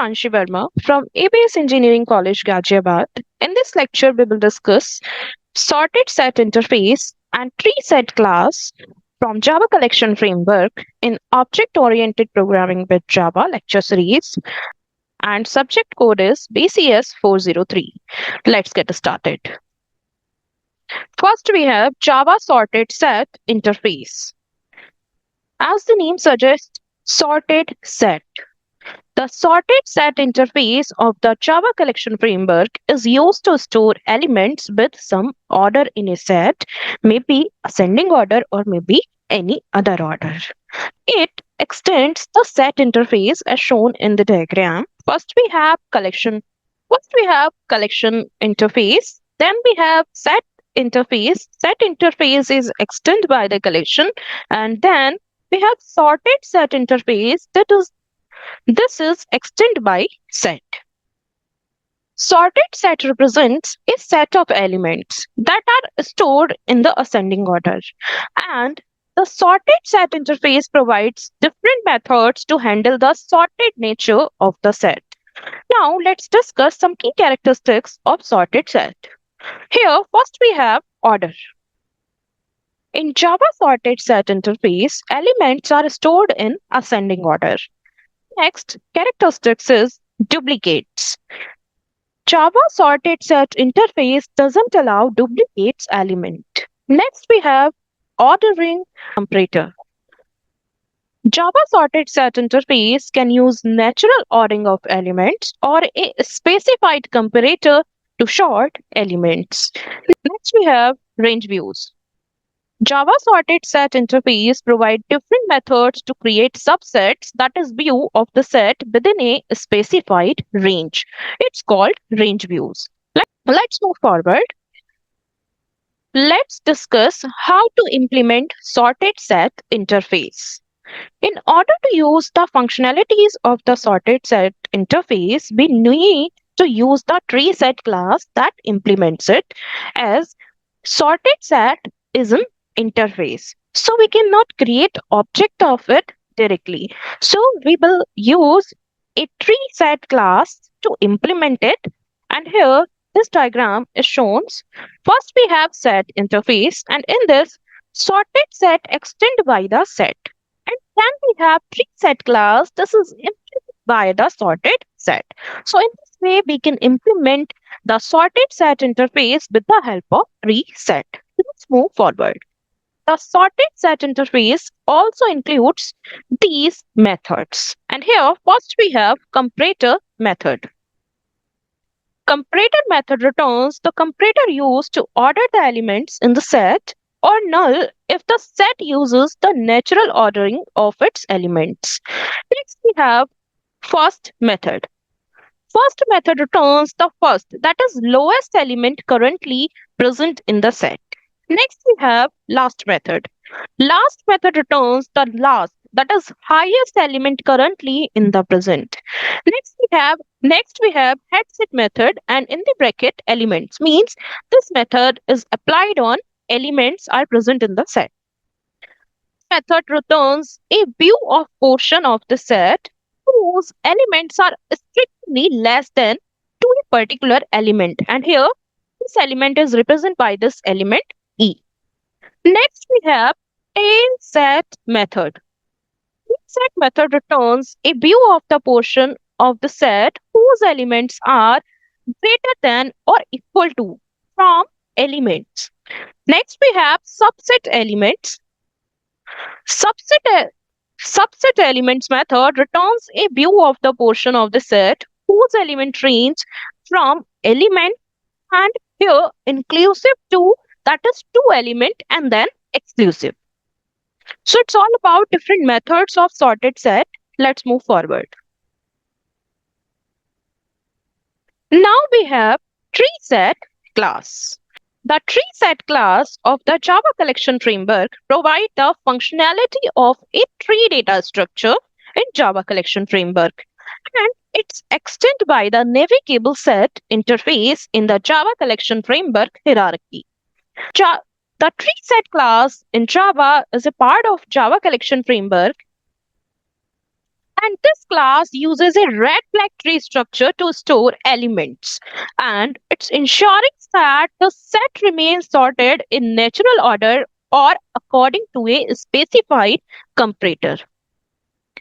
Himanshi Verma from ABES Engineering College, Ghaziabad. In this lecture, we will discuss sorted set interface and TreeSet class from Java Collection Framework in Object-Oriented Programming with Java lecture series, and subject code is BCS 403. Let's get started. First, we have Java sorted set interface. As the name suggests, sorted set. The sorted set interface of the Java collection framework is used to store elements with some order in a set, maybe ascending order or maybe any other order. It extends the set interface as shown in the diagram. First we have collection interface, then we have set interface. Set interface is extended by the collection, and then we have sorted set interface, this is extended by set. Sorted set represents a set of elements that are stored in the ascending order, and the sorted set interface provides different methods to handle the sorted nature of the set. Now let's discuss some key characteristics of sorted set. Here first we have order. In Java sorted set interface, elements are stored in ascending order. Next, characteristics is duplicates. Java sorted set interface doesn't allow duplicates element. Next, we have ordering comparator. Java sorted set interface can use natural ordering of elements or a specified comparator to sort elements. Next, we have range views. Java sorted set interface provides different methods to create subsets, that is view of the set within a specified range. It's called range views. Let's move forward. Let's discuss how to implement sorted set interface. In order to use the functionalities of the sorted set interface, we need to use the TreeSet class that implements it, as sorted set is an interface, so we cannot create object of it directly. So we will use a TreeSet class to implement it, and here this diagram is shown. First we have set interface, and in this sorted set extend by the set, and then we have TreeSet class. This is implemented by the sorted set. So in this way we can implement the sorted set interface with the help of TreeSet. Let's move forward. The sorted set interface also includes these methods. And here first we have comparator method. Comparator method returns the comparator used to order the elements in the set, or null if the set uses the natural ordering of its elements. Next we have first method. First method returns the first, that is lowest element currently present in the set. Next we have last method. Last method returns the last, that is highest element currently in the present. Next we have headset method, and in the bracket elements means this method is applied on elements are present in the set. Method returns a view of portion of the set whose elements are strictly less than to a particular element, and here this element is represented by this element E. Next we have tail set method. Set method returns a view of the portion of the set whose elements are greater than or equal to from elements. Next we have subset elements. Subset elements method returns a view of the portion of the set whose element range from element and here inclusive to, that is 2 element, and then exclusive. So it's all about different methods of sorted set. Let's move forward. Now we have TreeSet class. The TreeSet class of the Java collection framework provides the functionality of a tree data structure in Java collection framework, and it's extended by the navigable set interface in the Java collection framework hierarchy. The TreeSet class in Java is a part of Java collection framework And this class uses a red flag tree structure to store elements. And it's ensuring that the set remains sorted in natural order or according to a specified comparator.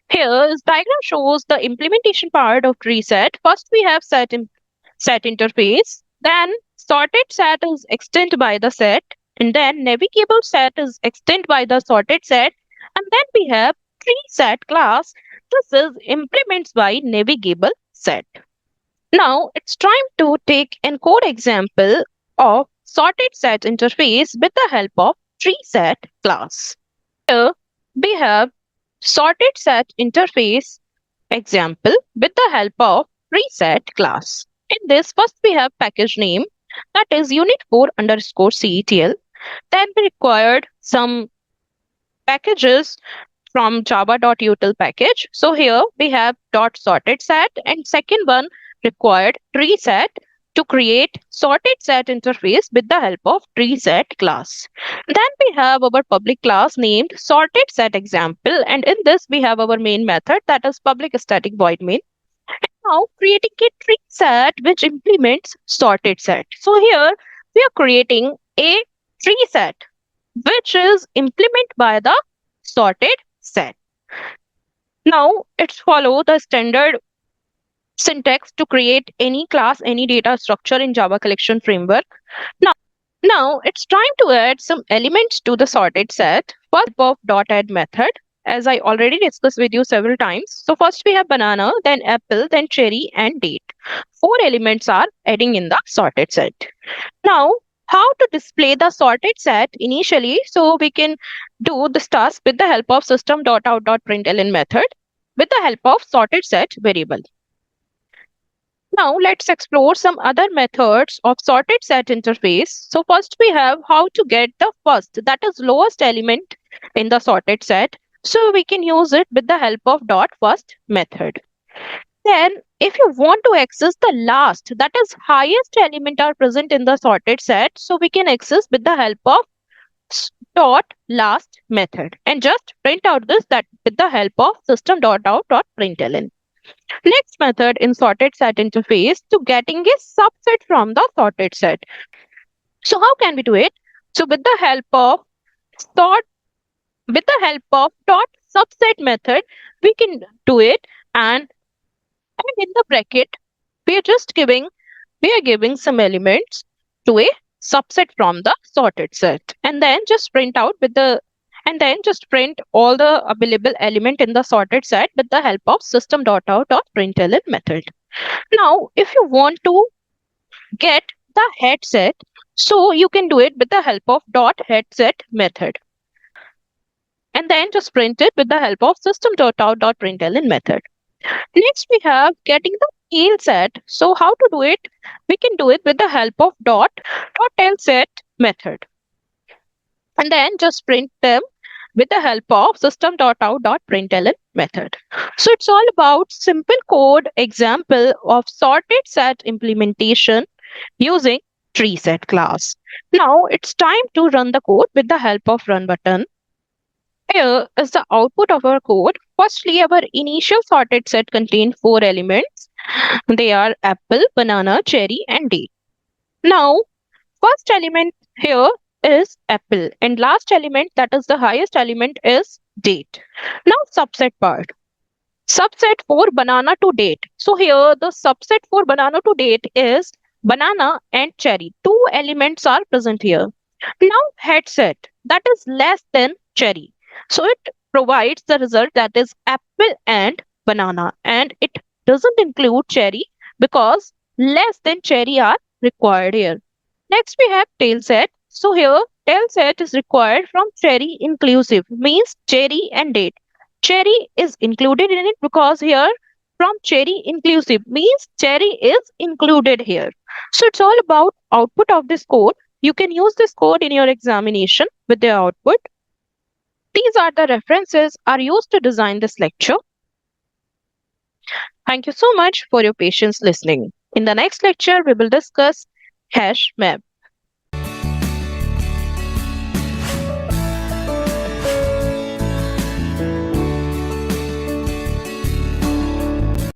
Here, this diagram shows the implementation part of TreeSet. First, we have set interface. Then, sorted set is extended by the set. And then, navigable set is extended by the sorted set. And then we have TreeSet class. This is implements by navigable set. Now, it's time to take an code example of sorted set interface with the help of TreeSet class. Here, we have sorted set interface example with the help of TreeSet class. In this, first we have package name, that is unit4 underscore CETL. Then we required some packages from java.util package. So here we have dot sorted set, and second one required TreeSet to create sorted set interface with the help of TreeSet class. Then we have our public class named sorted set example, and in this we have our main method, that is public static void main. Now creating a TreeSet which implements sorted set. So here we are creating a TreeSet which is implemented by the sorted set. Now it's follow the standard syntax to create any class, any data structure in Java collection framework. Now it's time to add some elements to the sorted set. First of dot add method, as I already discussed with you several times. So first we have banana, then apple, then cherry and date. 4 elements are adding in the sorted set. Now how to display the sorted set initially? So we can do this task with the help of system.out.println method with the help of sorted set variable. Now let's explore some other methods of sorted set interface. So first we have how to get the first, that is lowest element in the sorted set. So we can use it with the help of dot first method. Then if you want to access the last, that is highest element are present in the sorted set, so we can access with the help of dot last method and just print out this that with the help of system.out.println. Next method in sorted set interface to getting a subset from the sorted set. So how can we do it? So with the help of dot subset method, we can do it, and in the bracket we are giving some elements to a subset from the sorted set, and then just print all the available element in the sorted set with the help of system.out.println method. Now if you want to get the head set, so you can do it with the help of dot head set method, and then just print it with the help of system.out.println method. Next we have getting the tail set. So how to do it? We can do it with the help of dot tail set method, and then just print them with the help of system.out.println method. So it's all about simple code example of sorted set implementation using TreeSet class. Now it's time to run the code with the help of run button. Here is the output of our code. Firstly, our initial sorted set contained 4 elements. They are apple, banana, cherry and date. Now first element here is apple, and last element, that is the highest element, is date. Now subset part. Subset for banana to date. So here the subset for banana to date is banana and cherry. 2 elements are present here. Now head set, that is less than cherry. So it provides the result that is apple and banana, and it doesn't include cherry because less than cherry are required here. Next we have tail set. So here tail set is required from cherry inclusive, means cherry and date. Cherry is included in it because here from cherry inclusive means cherry is included here. So it's all about output of this code. You can use this code in your examination with the output. These are the references are used to design this lecture. Thank you so much for your patience listening. In the next lecture, we will discuss hash map.